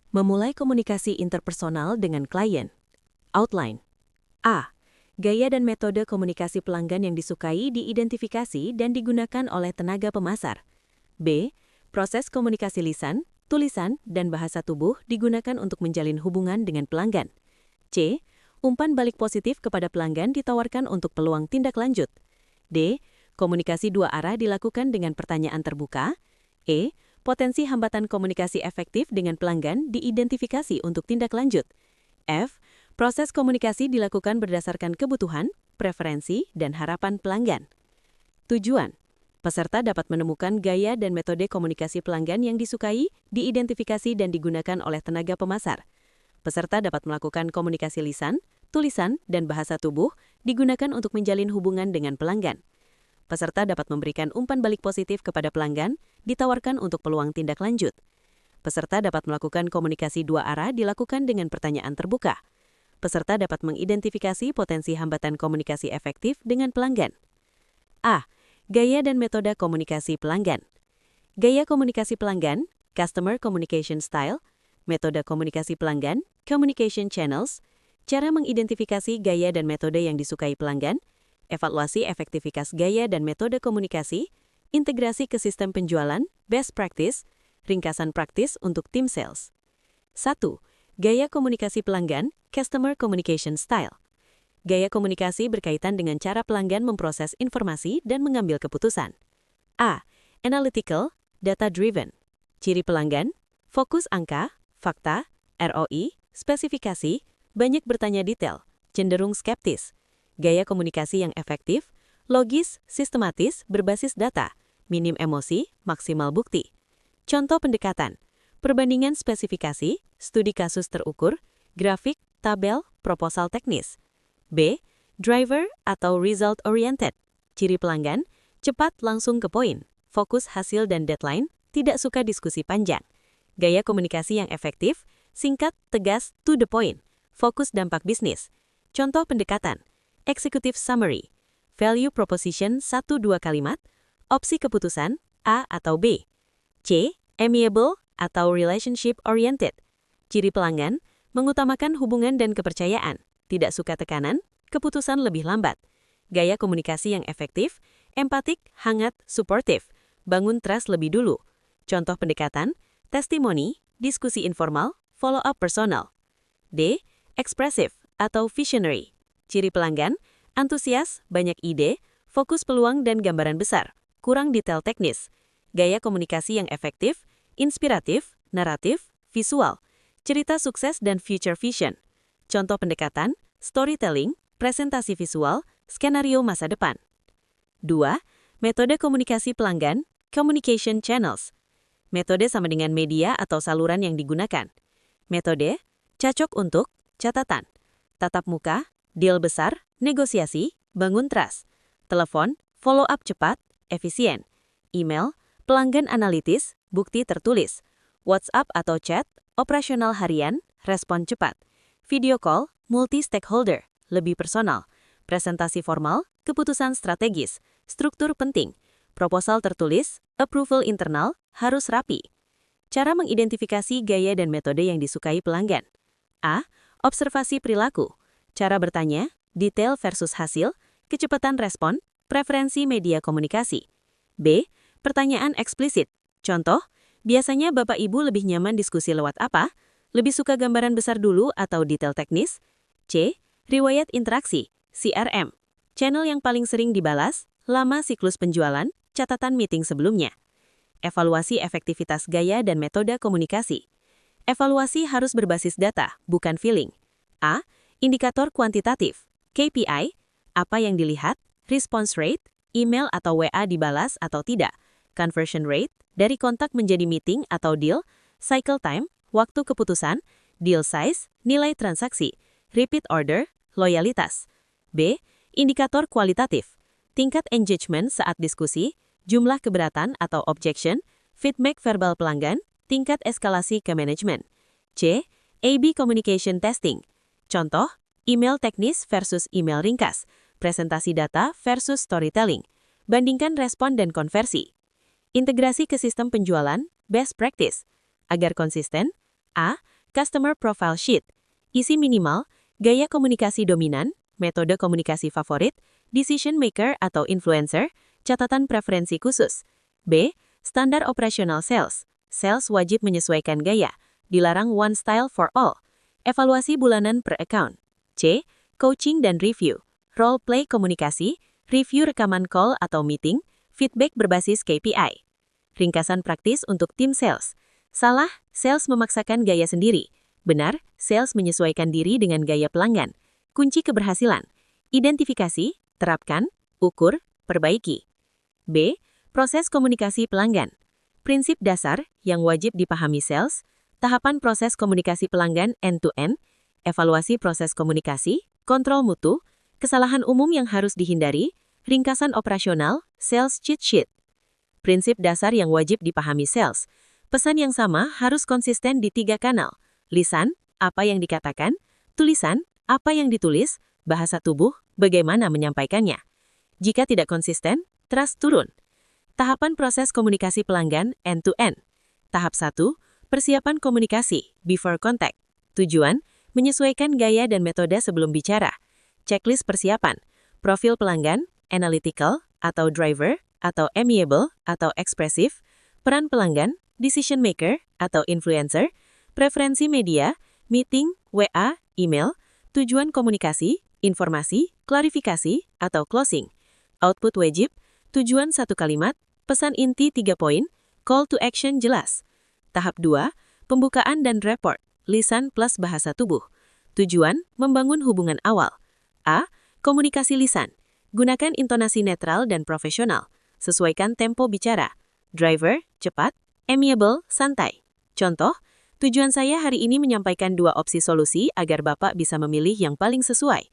Memulai komunikasi interpersonal dengan klien. Outline. A. Gaya dan metode komunikasi pelanggan yang disukai diidentifikasi dan digunakan oleh tenaga pemasar. B. Proses komunikasi lisan, tulisan, dan bahasa tubuh digunakan untuk menjalin hubungan dengan pelanggan. C. Umpan balik positif kepada pelanggan ditawarkan untuk peluang tindak lanjut. D. Komunikasi dua arah dilakukan dengan pertanyaan terbuka. E. Potensi hambatan komunikasi efektif dengan pelanggan diidentifikasi untuk tindak lanjut. F. Proses komunikasi dilakukan berdasarkan kebutuhan, preferensi, dan harapan pelanggan. Tujuan. Peserta dapat menemukan gaya dan metode komunikasi pelanggan yang disukai, diidentifikasi dan digunakan oleh tenaga pemasar. Peserta dapat melakukan komunikasi lisan, tulisan, dan bahasa tubuh digunakan untuk menjalin hubungan dengan pelanggan. Peserta dapat memberikan umpan balik positif kepada pelanggan, ditawarkan untuk peluang tindak lanjut. Peserta dapat melakukan komunikasi dua arah dilakukan dengan pertanyaan terbuka. Peserta dapat mengidentifikasi potensi hambatan komunikasi efektif dengan pelanggan. A. Gaya dan metode komunikasi pelanggan. Gaya komunikasi pelanggan, Customer Communication Style. Metode komunikasi pelanggan, Communication Channels. Cara mengidentifikasi gaya dan metode yang disukai pelanggan. Evaluasi efektivitas gaya dan metode komunikasi. Integrasi ke sistem penjualan, Best Practice. Ringkasan praktis untuk tim sales. 1. Gaya komunikasi pelanggan, Customer Communication Style. Gaya komunikasi berkaitan dengan cara pelanggan memproses informasi dan mengambil keputusan. A. Analytical, data-driven. Ciri pelanggan, fokus angka, fakta, ROI, spesifikasi, banyak bertanya detail, cenderung skeptis. Gaya komunikasi yang efektif, logis, sistematis, berbasis data, minim emosi, maksimal bukti. Contoh pendekatan. Perbandingan spesifikasi, studi kasus terukur, grafik, tabel, proposal teknis. B. Driver atau result-oriented. Ciri pelanggan, cepat langsung ke poin, fokus hasil dan deadline, tidak suka diskusi panjang. Gaya komunikasi yang efektif, singkat, tegas, to the point, fokus dampak bisnis. Contoh pendekatan, executive summary, value proposition 1-2 kalimat, opsi keputusan, A atau B. C. Amiable atau relationship-oriented. Ciri pelanggan, mengutamakan hubungan dan kepercayaan, tidak suka tekanan, keputusan lebih lambat. Gaya komunikasi yang efektif, empatik, hangat, suportif, bangun trust lebih dulu. Contoh pendekatan, testimoni, diskusi informal, follow-up personal. D. Expressive atau visionary. Ciri pelanggan, antusias, banyak ide, fokus peluang dan gambaran besar, kurang detail teknis. Gaya komunikasi yang efektif, inspiratif, naratif, visual, cerita sukses dan future vision. Contoh pendekatan, storytelling, presentasi visual, skenario masa depan. 2. Metode komunikasi pelanggan, communication channels. Metode sama dengan media atau saluran yang digunakan. Metode, cocok untuk, catatan, tatap muka, deal besar, negosiasi, bangun trust. Telepon, follow up cepat, efisien. Email, pelanggan analitis, bukti tertulis. WhatsApp atau chat, operasional harian, respon cepat. Video call, multi-stakeholder, lebih personal. Presentasi formal, keputusan strategis, struktur penting. Proposal tertulis, approval internal, harus rapi. Cara mengidentifikasi gaya dan metode yang disukai pelanggan. A. Observasi perilaku. Cara bertanya, detail versus hasil, kecepatan respon, preferensi media komunikasi. B. Pertanyaan eksplisit. Contoh, biasanya Bapak Ibu lebih nyaman diskusi lewat apa? Lebih suka gambaran besar dulu atau detail teknis? C. Riwayat interaksi, CRM. Channel yang paling sering dibalas, lama siklus penjualan, catatan meeting sebelumnya. Evaluasi efektivitas gaya dan metode komunikasi. Evaluasi harus berbasis data, bukan feeling. A. Indikator kuantitatif, KPI, apa yang dilihat, response rate, email atau WA dibalas atau tidak, conversion rate, dari kontak menjadi meeting atau deal, cycle time, waktu keputusan, deal size, nilai transaksi, repeat order, loyalitas. B. Indikator kualitatif, tingkat engagement saat diskusi, jumlah keberatan atau objection, feedback verbal pelanggan, tingkat eskalasi ke manajemen. C. A/B communication testing. Contoh, email teknis versus email ringkas, presentasi data versus storytelling, bandingkan respon dan konversi. Integrasi ke sistem penjualan, best practice. Agar konsisten, A. Customer Profile Sheet. Isi minimal, gaya komunikasi dominan, metode komunikasi favorit, decision maker atau influencer, catatan preferensi khusus. B. Standar operasional sales. Sales wajib menyesuaikan gaya, dilarang one style for all. Evaluasi bulanan per account. C. Coaching dan review. Role play komunikasi, review rekaman call atau meeting, feedback berbasis KPI. Ringkasan praktis untuk tim sales. Salah, sales memaksakan gaya sendiri. Benar, sales menyesuaikan diri dengan gaya pelanggan. Kunci keberhasilan. Identifikasi, terapkan, ukur, perbaiki. B. Proses komunikasi pelanggan. Prinsip dasar yang wajib dipahami sales, tahapan proses komunikasi pelanggan end-to-end, evaluasi proses komunikasi, kontrol mutu, kesalahan umum yang harus dihindari, ringkasan operasional, sales cheat sheet. Prinsip dasar yang wajib dipahami sales. Pesan yang sama harus konsisten di 3 kanal. Lisan, apa yang dikatakan, tulisan, apa yang ditulis, bahasa tubuh, bagaimana menyampaikannya. Jika tidak konsisten, trust turun. Tahapan proses komunikasi pelanggan end-to-end. Tahap 1, persiapan komunikasi, before contact. Tujuan, menyesuaikan gaya dan metode sebelum bicara. Checklist persiapan, profil pelanggan, analytical, atau driver, atau amiable, atau ekspresif, peran pelanggan, decision maker, atau influencer, preferensi media, meeting, WA, email, tujuan komunikasi, informasi, klarifikasi, atau closing. Output wajib, tujuan 1 kalimat, pesan inti 3 poin, call to action jelas. Tahap 2, pembukaan dan report, lisan plus bahasa tubuh. Tujuan, membangun hubungan awal. A. Komunikasi lisan. Gunakan intonasi netral dan profesional. Sesuaikan tempo bicara. Driver, cepat. Amiable, santai. Contoh, tujuan saya hari ini menyampaikan 2 opsi solusi agar Bapak bisa memilih yang paling sesuai.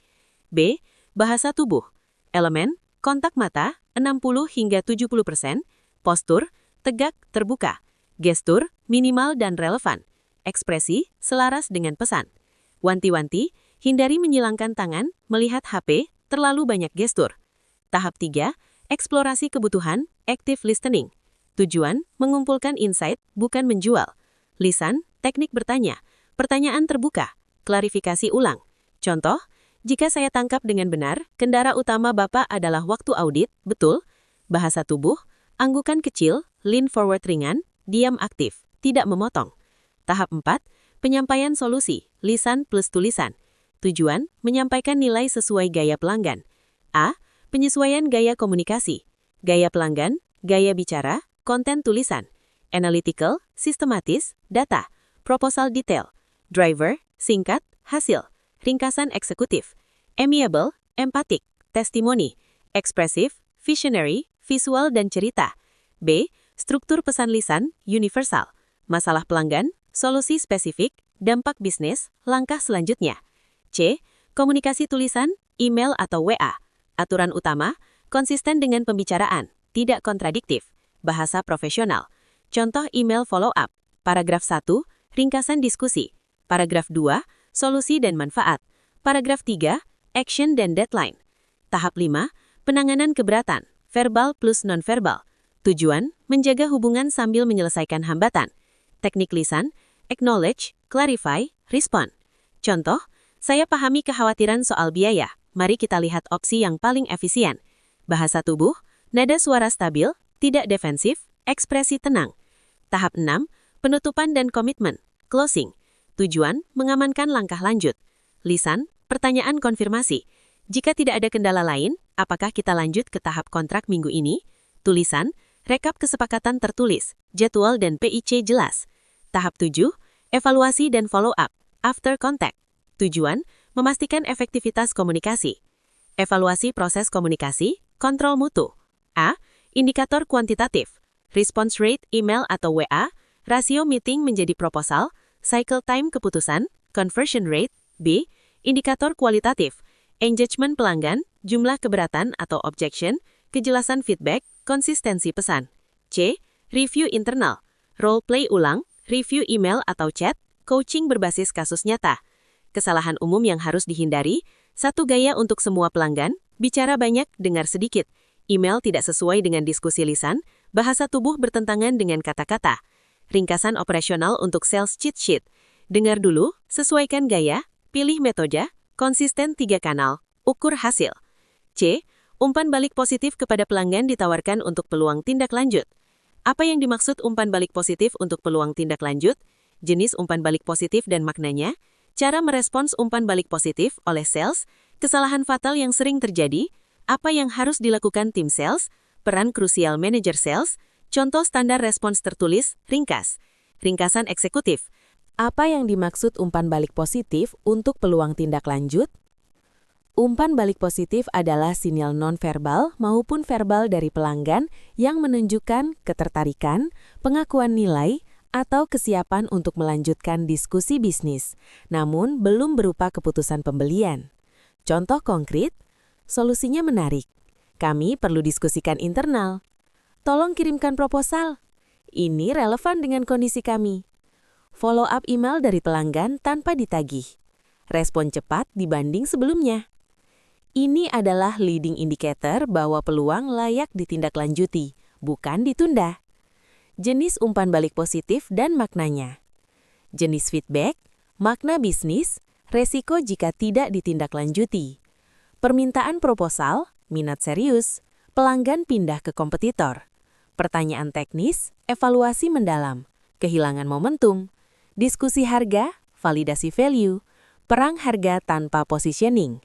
B. Bahasa tubuh. Elemen, kontak mata, 60 hingga 70%. Postur, tegak, terbuka. Gestur, minimal dan relevan. Ekspresi, selaras dengan pesan. Wanti-wanti, hindari menyilangkan tangan, melihat HP, terlalu banyak gestur. Tahap 3, eksplorasi kebutuhan, active listening. Tujuan, mengumpulkan insight, bukan menjual. Lisan, teknik bertanya. Pertanyaan terbuka. Klarifikasi ulang. Contoh, jika saya tangkap dengan benar, kendala utama Bapak adalah waktu audit, betul? Bahasa tubuh, anggukan kecil, lean forward ringan, diam aktif, tidak memotong. Tahap 4, penyampaian solusi, lisan plus tulisan. Tujuan, menyampaikan nilai sesuai gaya pelanggan. A. Penyesuaian gaya komunikasi. Gaya pelanggan, gaya bicara, konten tulisan. Analytical, sistematis, data. Proposal detail. Driver, singkat, hasil. Ringkasan eksekutif. Amiable, empatik, testimoni. Ekspresif, visionary, visual dan cerita. B. Struktur pesan lisan, universal. Masalah pelanggan, solusi spesifik, dampak bisnis, langkah selanjutnya. C. Komunikasi tulisan, email atau WA. Aturan utama, konsisten dengan pembicaraan, tidak kontradiktif. Bahasa profesional. Contoh email follow-up. Paragraf 1, ringkasan diskusi. Paragraf 2, solusi dan manfaat. Paragraf 3, action dan deadline. Tahap 5, penanganan keberatan, verbal plus nonverbal. Tujuan, menjaga hubungan sambil menyelesaikan hambatan. Teknik lisan, acknowledge, clarify, respond. Contoh, saya pahami kekhawatiran soal biaya. Mari kita lihat opsi yang paling efisien. Bahasa tubuh, nada suara stabil, tidak defensif, ekspresi tenang. Tahap 6, penutupan dan komitmen, closing. Tujuan, mengamankan langkah lanjut. Lisan, pertanyaan konfirmasi. Jika tidak ada kendala lain, apakah kita lanjut ke tahap kontrak minggu ini? Tulisan, rekap kesepakatan tertulis, jadwal dan PIC jelas. Tahap 7, evaluasi dan follow-up, after contact. Tujuan, memastikan efektivitas komunikasi. Evaluasi proses komunikasi, kontrol mutu. A. Indikator kuantitatif. Response rate email atau WA, rasio meeting menjadi proposal, cycle time keputusan, conversion rate. B. Indikator kualitatif. Engagement pelanggan, jumlah keberatan atau objection, kejelasan feedback, konsistensi pesan. C. Review internal. Role play ulang, review email atau chat, coaching berbasis kasus nyata. Kesalahan umum yang harus dihindari, 1 gaya untuk semua pelanggan, bicara banyak, dengar sedikit. Email tidak sesuai dengan diskusi lisan, bahasa tubuh bertentangan dengan kata-kata. Ringkasan operasional untuk sales cheat sheet. Dengar dulu, sesuaikan gaya, pilih metode, konsisten 3 kanal, ukur hasil. C. Umpan balik positif kepada pelanggan ditawarkan untuk peluang tindak lanjut. Apa yang dimaksud umpan balik positif untuk peluang tindak lanjut? Jenis umpan balik positif dan maknanya, cara merespons umpan balik positif oleh sales, kesalahan fatal yang sering terjadi, apa yang harus dilakukan tim sales, peran krusial manajer sales, contoh standar respons tertulis, ringkas. Ringkasan eksekutif. Apa yang dimaksud umpan balik positif untuk peluang tindak lanjut? Umpan balik positif adalah sinyal non-verbal maupun verbal dari pelanggan yang menunjukkan ketertarikan, pengakuan nilai, atau kesiapan untuk melanjutkan diskusi bisnis, namun belum berupa keputusan pembelian. Contoh konkret, solusinya menarik. Kami perlu diskusikan internal. Tolong kirimkan proposal. Ini relevan dengan kondisi kami. Follow up email dari pelanggan tanpa ditagih. Respon cepat dibanding sebelumnya. Ini adalah leading indicator bahwa peluang layak ditindaklanjuti, bukan ditunda. Jenis umpan balik positif dan maknanya. Jenis feedback, makna bisnis, resiko jika tidak ditindaklanjuti. Permintaan proposal, minat serius, pelanggan pindah ke kompetitor. Pertanyaan teknis, evaluasi mendalam, kehilangan momentum, diskusi harga, validasi value, perang harga tanpa positioning.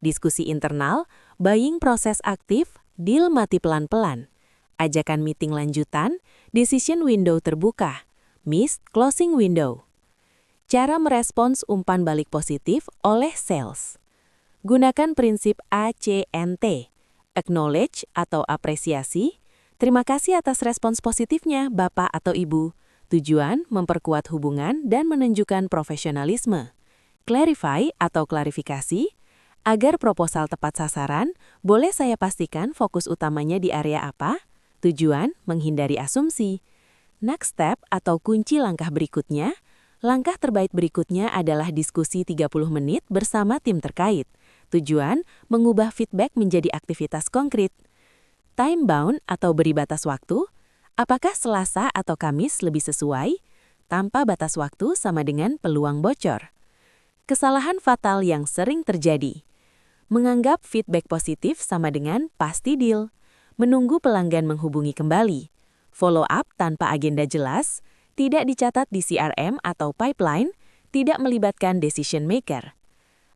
Diskusi internal, buying proses aktif, deal mati pelan-pelan. Ajakan meeting lanjutan, decision window terbuka, missed closing window. Cara merespons umpan balik positif oleh sales. Gunakan prinsip ACNT, acknowledge atau apresiasi, terima kasih atas respons positifnya Bapak atau Ibu. Tujuan memperkuat hubungan dan menunjukkan profesionalisme. Clarify atau klarifikasi, agar proposal tepat sasaran, boleh saya pastikan fokus utamanya di area apa? Tujuan, menghindari asumsi. Next step atau kunci langkah berikutnya. Langkah terbaik berikutnya adalah diskusi 30 menit bersama tim terkait. Tujuan, mengubah feedback menjadi aktivitas konkret. Time bound atau beri batas waktu. Apakah Selasa atau Kamis lebih sesuai? Tanpa batas waktu sama dengan peluang bocor. Kesalahan fatal yang sering terjadi. Menganggap feedback positif sama dengan pasti deal. Menunggu pelanggan menghubungi kembali. Follow up tanpa agenda jelas. Tidak dicatat di CRM atau pipeline. Tidak melibatkan decision maker.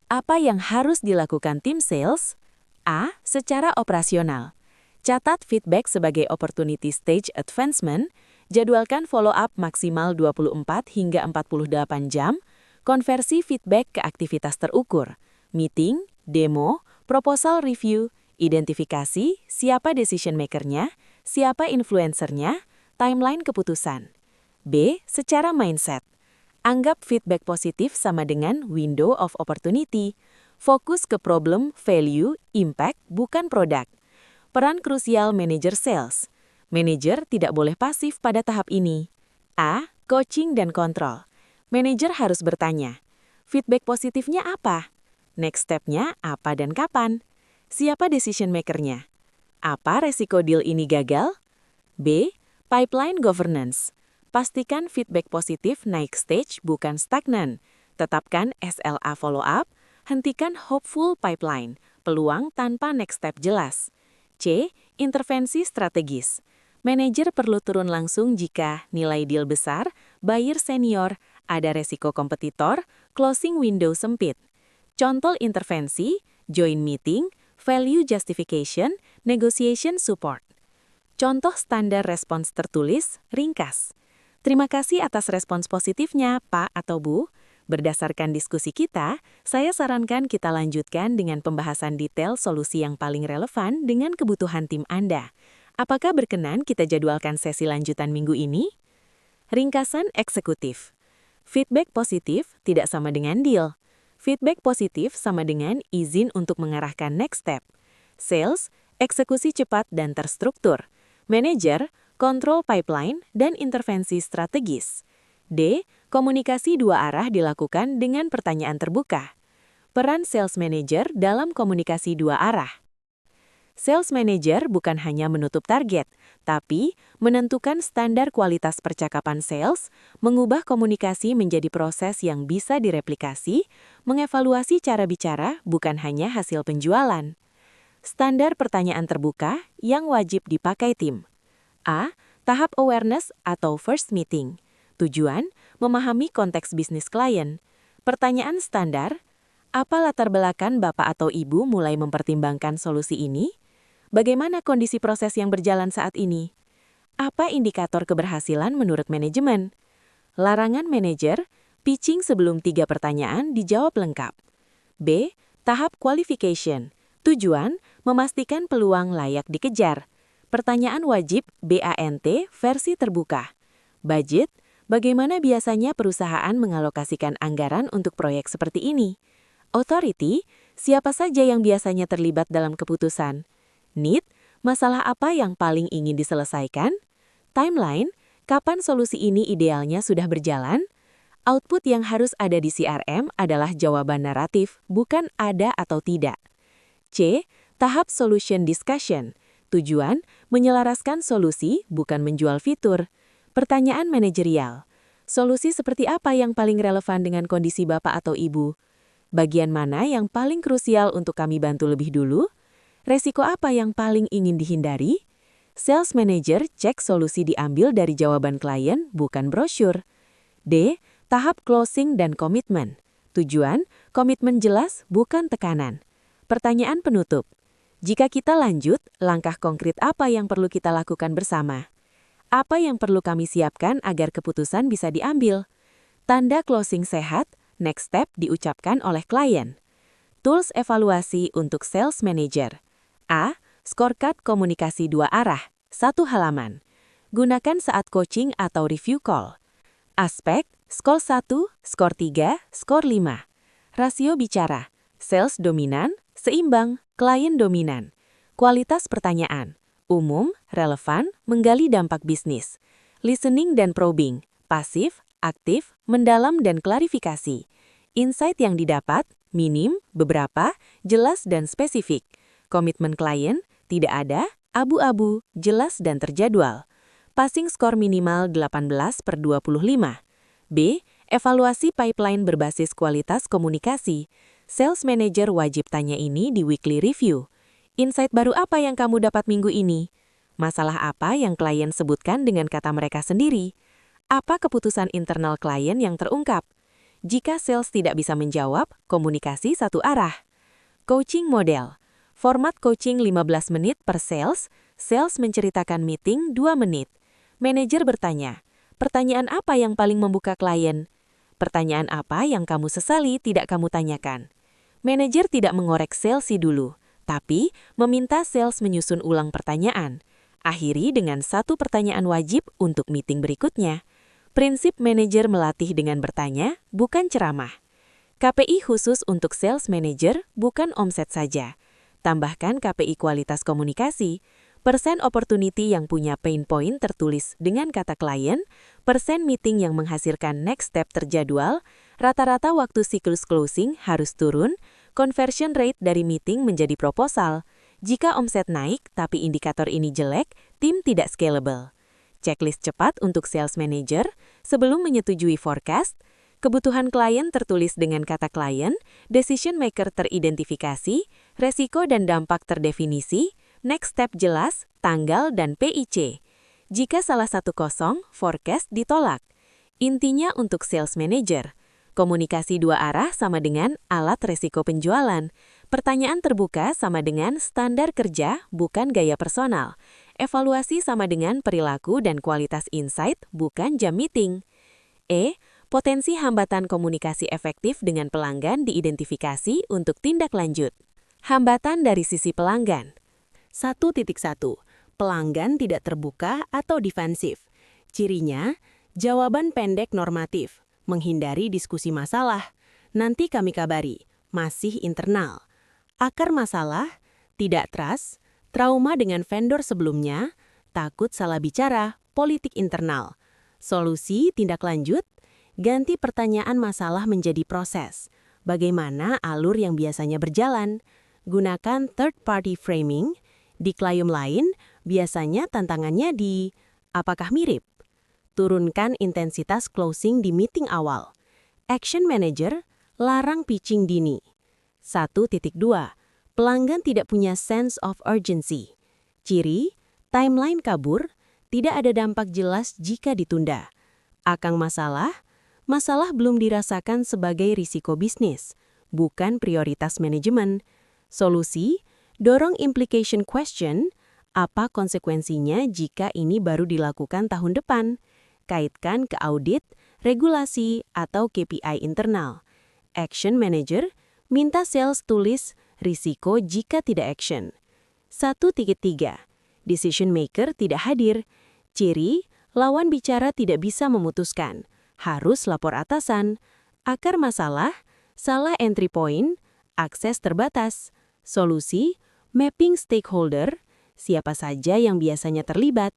Apa yang harus dilakukan tim sales? A. Secara operasional. Catat feedback sebagai opportunity stage advancement. Jadwalkan follow up maksimal 24 hingga 48 jam. Konversi feedback ke aktivitas terukur. Meeting, demo, proposal review, identifikasi, siapa decision maker-nya, siapa influencer-nya, timeline keputusan. B. Secara mindset. Anggap feedback positif sama dengan window of opportunity. Fokus ke problem, value, impact, bukan produk. Peran krusial manajer sales. Manajer tidak boleh pasif pada tahap ini. A. Coaching dan kontrol. Manajer harus bertanya, feedback positifnya apa? Next step-nya apa dan kapan? Siapa decision maker-nya? Apa resiko deal ini gagal? B. Pipeline governance. Pastikan feedback positif naik stage bukan stagnan. Tetapkan SLA follow-up. Hentikan hopeful pipeline. Peluang tanpa next step jelas. C. Intervensi strategis. Manajer perlu turun langsung jika nilai deal besar, buyer senior, ada resiko kompetitor, closing window sempit. Contoh intervensi, join meeting, value justification, negotiation support. Contoh standar respons tertulis, ringkas. Terima kasih atas respons positifnya, Pak atau Bu. Berdasarkan diskusi kita, saya sarankan kita lanjutkan dengan pembahasan detail solusi yang paling relevan dengan kebutuhan tim Anda. Apakah berkenan kita jadwalkan sesi lanjutan minggu ini? Ringkasan eksekutif. Feedback positif tidak sama dengan deal. Feedback positif sama dengan izin untuk mengarahkan next step. Sales, eksekusi cepat dan terstruktur. Manager, kontrol pipeline dan intervensi strategis. D. Komunikasi dua arah dilakukan dengan pertanyaan terbuka. Peran sales manager dalam komunikasi dua arah. Sales manager bukan hanya menutup target, tapi menentukan standar kualitas percakapan sales, mengubah komunikasi menjadi proses yang bisa direplikasi, mengevaluasi cara bicara bukan hanya hasil penjualan. Standar pertanyaan terbuka yang wajib dipakai tim. A. Tahap awareness atau first meeting. Tujuan, memahami konteks bisnis klien. Pertanyaan standar, apa latar belakang Bapak atau Ibu mulai mempertimbangkan solusi ini? Bagaimana kondisi proses yang berjalan saat ini? Apa indikator keberhasilan menurut manajemen? Larangan manajer, pitching sebelum 3 pertanyaan dijawab lengkap. B. Tahap qualification. Tujuan, memastikan peluang layak dikejar. Pertanyaan wajib BANT versi terbuka. Budget, bagaimana biasanya perusahaan mengalokasikan anggaran untuk proyek seperti ini? Authority, siapa saja yang biasanya terlibat dalam keputusan? Need, masalah apa yang paling ingin diselesaikan? Timeline, kapan solusi ini idealnya sudah berjalan? Output yang harus ada di CRM adalah jawaban naratif, bukan ada atau tidak. C. Tahap solution discussion. Tujuan, menyelaraskan solusi, bukan menjual fitur. Pertanyaan manajerial. Solusi seperti apa yang paling relevan dengan kondisi Bapak atau Ibu? Bagian mana yang paling krusial untuk kami bantu lebih dulu? Resiko apa yang paling ingin dihindari? Sales manager cek solusi diambil dari jawaban klien, bukan brosur. D. Tahap closing dan komitmen. Tujuan, komitmen jelas, bukan tekanan. Pertanyaan penutup. Jika kita lanjut, langkah konkret apa yang perlu kita lakukan bersama? Apa yang perlu kami siapkan agar keputusan bisa diambil? Tanda closing sehat, next step diucapkan oleh klien. Tools evaluasi untuk sales manager. A. Scorecard komunikasi 2 arah, 1 halaman. Gunakan saat coaching atau review call. Aspek, skor 1, skor 3, skor 5. Rasio bicara, sales dominan, seimbang, klien dominan. Kualitas pertanyaan, umum, relevan, menggali dampak bisnis. Listening dan probing, pasif, aktif, mendalam dan klarifikasi. Insight yang didapat, minim, beberapa, jelas dan spesifik. Komitmen klien, tidak ada, abu-abu, jelas dan terjadwal. Passing skor minimal 18/25. B. Evaluasi pipeline berbasis kualitas komunikasi. Sales manager wajib tanya ini di weekly review. Insight baru apa yang kamu dapat minggu ini? Masalah apa yang klien sebutkan dengan kata mereka sendiri? Apa keputusan internal klien yang terungkap? Jika sales tidak bisa menjawab, komunikasi satu arah. Coaching model. Format coaching 15 menit per sales, sales menceritakan meeting 2 menit. Manajer bertanya, pertanyaan apa yang paling membuka klien? Pertanyaan apa yang kamu sesali tidak kamu tanyakan? Manajer tidak mengorek salesy dulu, tapi meminta sales menyusun ulang pertanyaan. Akhiri dengan 1 pertanyaan wajib untuk meeting berikutnya. Prinsip manajer melatih dengan bertanya, bukan ceramah. KPI khusus untuk sales manager, bukan omset saja. Tambahkan KPI kualitas komunikasi, persen opportunity yang punya pain point tertulis dengan kata klien, persen meeting yang menghasilkan next step terjadwal, rata-rata waktu siklus closing harus turun, conversion rate dari meeting menjadi proposal. Jika omset naik tapi indikator ini jelek, tim tidak scalable. Checklist cepat untuk sales manager, sebelum menyetujui forecast, kebutuhan klien tertulis dengan kata klien, decision maker teridentifikasi, resiko dan dampak terdefinisi, next step jelas, tanggal dan PIC. Jika salah satu kosong, forecast ditolak. Intinya untuk sales manager, komunikasi 2 arah sama dengan alat resiko penjualan. Pertanyaan terbuka sama dengan standar kerja, bukan gaya personal. Evaluasi sama dengan perilaku dan kualitas insight, bukan jam meeting. E. Potensi hambatan komunikasi efektif dengan pelanggan diidentifikasi untuk tindak lanjut. Hambatan dari sisi pelanggan. 1.1. Pelanggan tidak terbuka atau defensif. Cirinya, jawaban pendek normatif, menghindari diskusi masalah, nanti kami kabari, masih internal. Akar masalah, tidak trust, trauma dengan vendor sebelumnya, takut salah bicara, politik internal. Solusi tindak lanjut, ganti pertanyaan masalah menjadi proses. Bagaimana alur yang biasanya berjalan? Gunakan third party framing, Di klien lain, biasanya tantangannya di apakah mirip? Turunkan intensitas closing di meeting awal. Action Manager, larang pitching dini. 1.2. Pelanggan tidak punya sense of urgency. Ciri, timeline kabur, tidak ada dampak jelas jika ditunda. Akang masalah? Masalah belum dirasakan sebagai risiko bisnis, bukan prioritas manajemen. Solusi, dorong implication question, apa konsekuensinya jika ini baru dilakukan tahun depan? Kaitkan ke audit, regulasi, atau KPI internal. Action Manager, minta sales tulis risiko jika tidak action. 1.3. Decision maker tidak hadir. Ciri, lawan bicara tidak bisa memutuskan. Harus lapor atasan. Akar masalah, salah entry point, akses terbatas. Solusi, mapping stakeholder, siapa saja yang biasanya terlibat.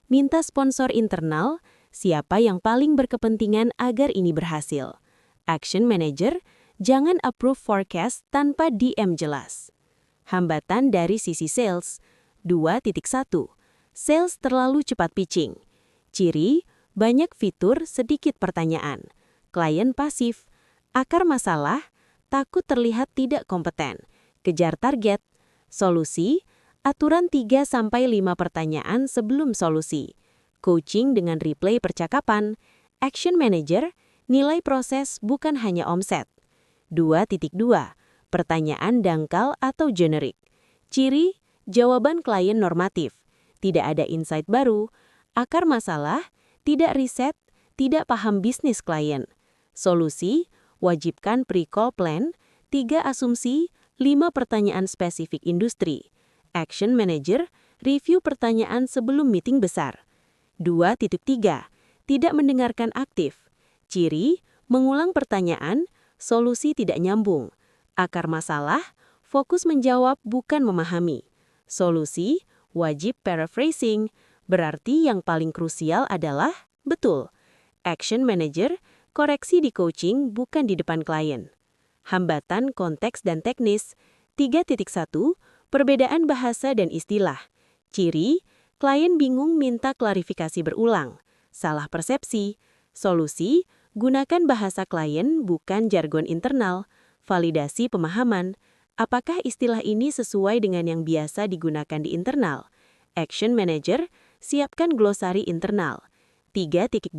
Minta sponsor internal, siapa yang paling berkepentingan agar ini berhasil. Action Manager, jangan approve forecast tanpa DM jelas. Hambatan dari sisi sales. 2.1. Sales terlalu cepat pitching. Ciri, banyak fitur, sedikit pertanyaan. Klien pasif. Akar masalah, takut terlihat tidak kompeten. Kejar target. Solusi, aturan 3-5 pertanyaan sebelum solusi. Coaching dengan replay percakapan. Action Manager, nilai proses bukan hanya omset. 2.2. Pertanyaan dangkal atau generik. Ciri, jawaban klien normatif. Tidak ada insight baru. Akar masalah, tidak riset, tidak paham bisnis klien. Solusi, wajibkan pre-call plan, 3 asumsi, 5 pertanyaan spesifik industri. Action Manager, review pertanyaan sebelum meeting besar. 2.3. Tidak mendengarkan aktif. Ciri, mengulang pertanyaan, solusi tidak nyambung. Akar masalah, fokus menjawab bukan memahami. Solusi, wajib paraphrasing, berarti yang paling krusial adalah betul. Action Manager, koreksi di coaching bukan di depan klien. Hambatan konteks dan teknis. 3.1. Perbedaan bahasa dan istilah. Ciri, klien bingung minta klarifikasi berulang. Salah persepsi. Solusi, gunakan bahasa klien bukan jargon internal. Validasi pemahaman. Apakah istilah ini sesuai dengan yang biasa digunakan di internal? Action Manager, siapkan glosari internal. 3.2.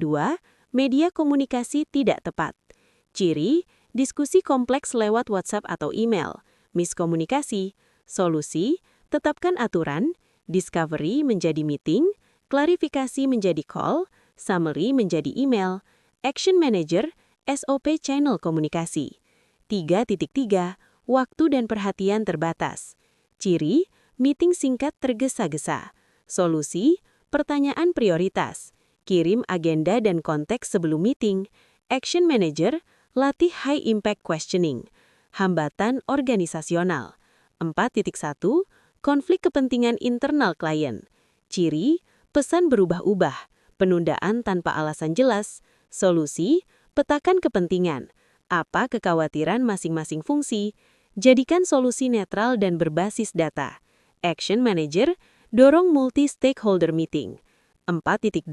Media komunikasi tidak tepat. Ciri, diskusi kompleks lewat WhatsApp atau email. Miskomunikasi. Solusi, tetapkan aturan. Discovery menjadi meeting. Klarifikasi menjadi call. Summary menjadi email. Action Manager, SOP channel komunikasi. 3.3. Waktu dan perhatian terbatas. Ciri, meeting singkat tergesa-gesa. Solusi, pertanyaan prioritas. Kirim agenda dan konteks sebelum meeting. Action Manager, latih high impact questioning. Hambatan organisasional. 4.1. Konflik kepentingan internal klien. Ciri, pesan berubah-ubah. Penundaan tanpa alasan jelas. Solusi, petakan kepentingan. Apa kekhawatiran masing-masing fungsi? Jadikan solusi netral dan berbasis data. Action Manager, dorong multi-stakeholder meeting. 4.2.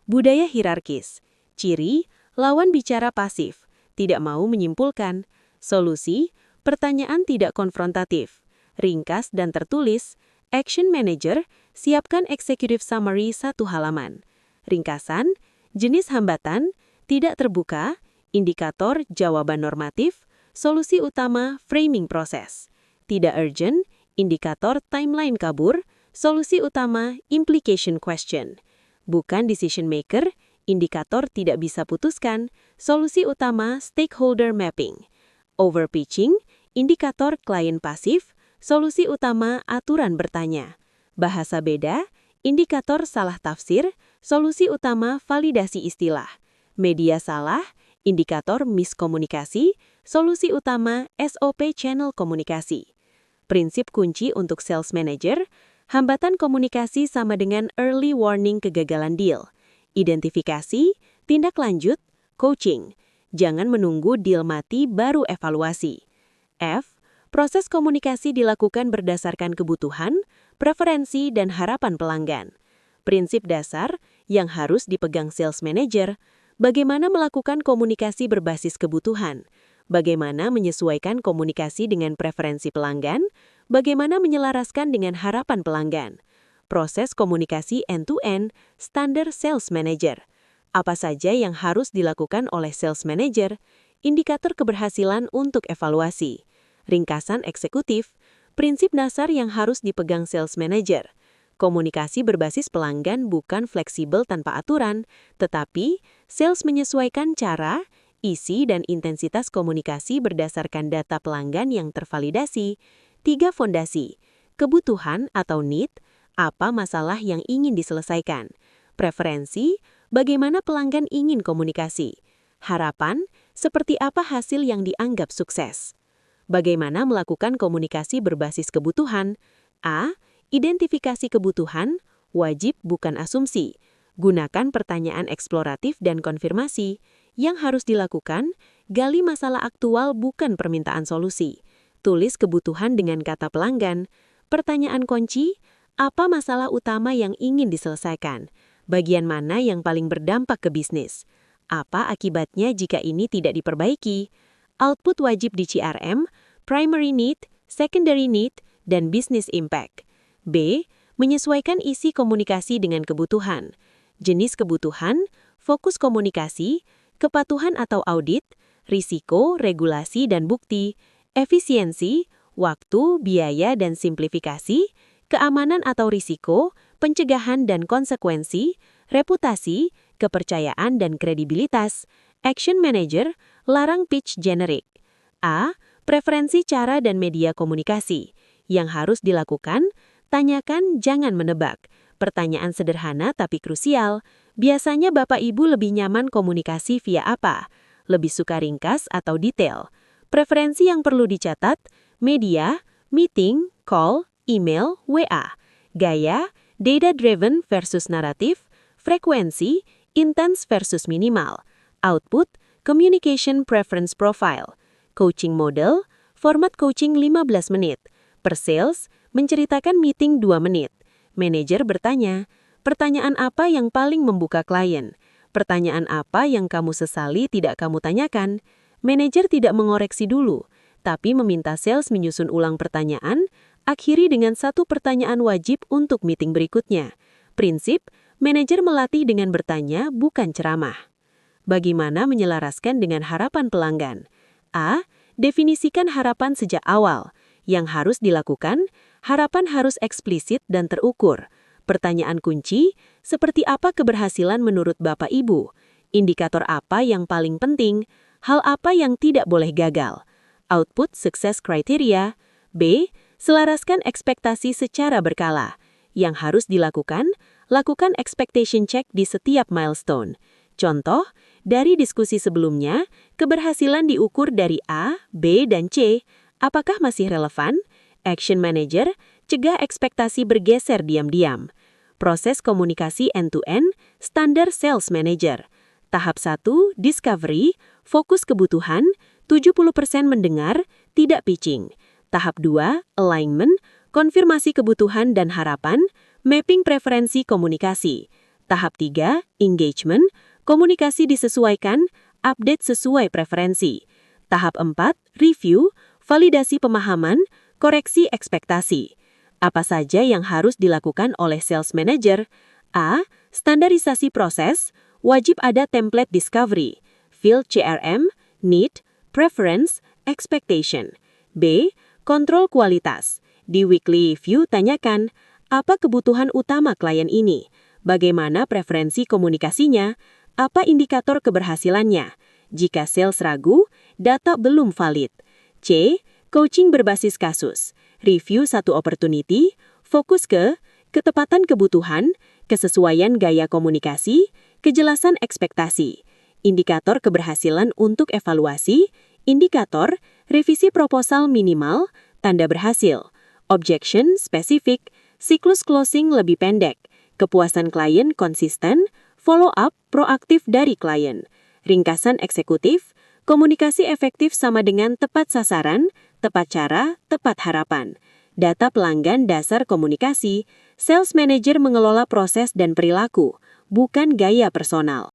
Budaya hierarkis. Ciri, lawan bicara pasif, tidak mau menyimpulkan. Solusi, pertanyaan tidak konfrontatif. Ringkas dan tertulis. Action Manager, siapkan executive summary 1 halaman. Ringkasan, jenis hambatan, tidak terbuka, indikator jawaban normatif, solusi utama framing proses. Tidak urgent, indikator timeline kabur, solusi utama implication question. Bukan decision maker, indikator tidak bisa putuskan, solusi utama stakeholder mapping. Overpitching, indikator klien pasif, solusi utama aturan bertanya. Bahasa beda, indikator salah tafsir, solusi utama validasi istilah. Media salah, indikator miskomunikasi, solusi utama SOP channel komunikasi. Prinsip kunci untuk sales manager, hambatan komunikasi sama dengan early warning kegagalan deal. Identifikasi, tindak lanjut, coaching. Jangan menunggu deal mati baru evaluasi. F. Proses komunikasi dilakukan berdasarkan kebutuhan, preferensi, dan harapan pelanggan. Prinsip dasar yang harus dipegang sales manager, bagaimana melakukan komunikasi berbasis kebutuhan, bagaimana menyesuaikan komunikasi dengan preferensi pelanggan, bagaimana menyelaraskan dengan harapan pelanggan. Proses komunikasi end-to-end, standar sales manager. Apa saja yang harus dilakukan oleh sales manager, indikator keberhasilan untuk evaluasi. Ringkasan eksekutif, prinsip dasar yang harus dipegang sales manager. Komunikasi berbasis pelanggan bukan fleksibel tanpa aturan, tetapi sales menyesuaikan cara, isi, dan intensitas komunikasi berdasarkan data pelanggan yang tervalidasi. 3 fondasi, kebutuhan atau need, apa masalah yang ingin diselesaikan. Preferensi, bagaimana pelanggan ingin komunikasi. Harapan, seperti apa hasil yang dianggap sukses. Bagaimana melakukan komunikasi berbasis kebutuhan? A. Identifikasi kebutuhan, wajib bukan asumsi. Gunakan pertanyaan eksploratif dan konfirmasi. Yang harus dilakukan, gali masalah aktual bukan permintaan solusi. Tulis kebutuhan dengan kata pelanggan. Pertanyaan kunci, apa masalah utama yang ingin diselesaikan? Bagian mana yang paling berdampak ke bisnis? Apa akibatnya jika ini tidak diperbaiki? Output wajib di CRM, primary need, secondary need, dan business impact. B. Menyesuaikan isi komunikasi dengan kebutuhan. Jenis kebutuhan, fokus komunikasi, kepatuhan atau audit, risiko, regulasi, dan bukti, efisiensi, waktu, biaya, dan simplifikasi, keamanan atau risiko, pencegahan dan konsekuensi, reputasi, kepercayaan dan kredibilitas. Action Manager, larang pitch generik. A. Preferensi cara dan media komunikasi. Yang harus dilakukan, tanyakan jangan menebak. Pertanyaan sederhana tapi krusial. Biasanya Bapak Ibu lebih nyaman komunikasi via apa? Lebih suka ringkas atau detail? Preferensi yang perlu dicatat, media, meeting, call, email, WA. Gaya, data-driven versus naratif, frekuensi, intens versus minimal. Output, communication preference profile. Coaching model, format coaching 15 menit. Per sales, menceritakan meeting 2 menit. Manajer bertanya, pertanyaan apa yang paling membuka klien? Pertanyaan apa yang kamu sesali tidak kamu tanyakan? Manajer tidak mengoreksi dulu, tapi meminta sales menyusun ulang pertanyaan, akhiri dengan 1 pertanyaan wajib untuk meeting berikutnya. Prinsip, manajer melatih dengan bertanya, bukan ceramah. Bagaimana menyelaraskan dengan harapan pelanggan? A. Definisikan harapan sejak awal. Yang harus dilakukan, harapan harus eksplisit dan terukur. Pertanyaan kunci, seperti apa keberhasilan menurut Bapak Ibu? Indikator apa yang paling penting? Hal apa yang tidak boleh gagal? Output sukses kriteria. B. Selaraskan ekspektasi secara berkala. Yang harus dilakukan, lakukan expectation check di setiap milestone. Contoh, dari diskusi sebelumnya, keberhasilan diukur dari A, B, dan C. Apakah masih relevan? Action Manager, cegah ekspektasi bergeser diam-diam. Proses komunikasi end-to-end, standar sales manager. Tahap 1, discovery, fokus kebutuhan, 70% mendengar, tidak pitching. Tahap 2, alignment, konfirmasi kebutuhan dan harapan, mapping preferensi komunikasi. Tahap 3, engagement, komunikasi disesuaikan, update sesuai preferensi. Tahap 4, review, validasi pemahaman, koreksi ekspektasi. Apa saja yang harus dilakukan oleh sales manager? A. Standarisasi proses, wajib ada template discovery, field CRM, need, preference, expectation. B. Kontrol kualitas. Di weekly review tanyakan, apa kebutuhan utama klien ini? Bagaimana preferensi komunikasinya? Apa indikator keberhasilannya? Jika sales ragu, data belum valid. C. Coaching berbasis kasus. Review satu opportunity, fokus ke ketepatan kebutuhan, kesesuaian gaya komunikasi, kejelasan ekspektasi. Indikator keberhasilan untuk evaluasi, indikator, revisi proposal minimal, tanda berhasil. Objection spesifik, siklus closing lebih pendek, kepuasan klien konsisten, follow-up proaktif dari klien. Ringkasan eksekutif, komunikasi efektif sama dengan tepat sasaran, tepat cara, tepat harapan. Data pelanggan dasar komunikasi, sales manager mengelola proses dan perilaku, bukan gaya personal.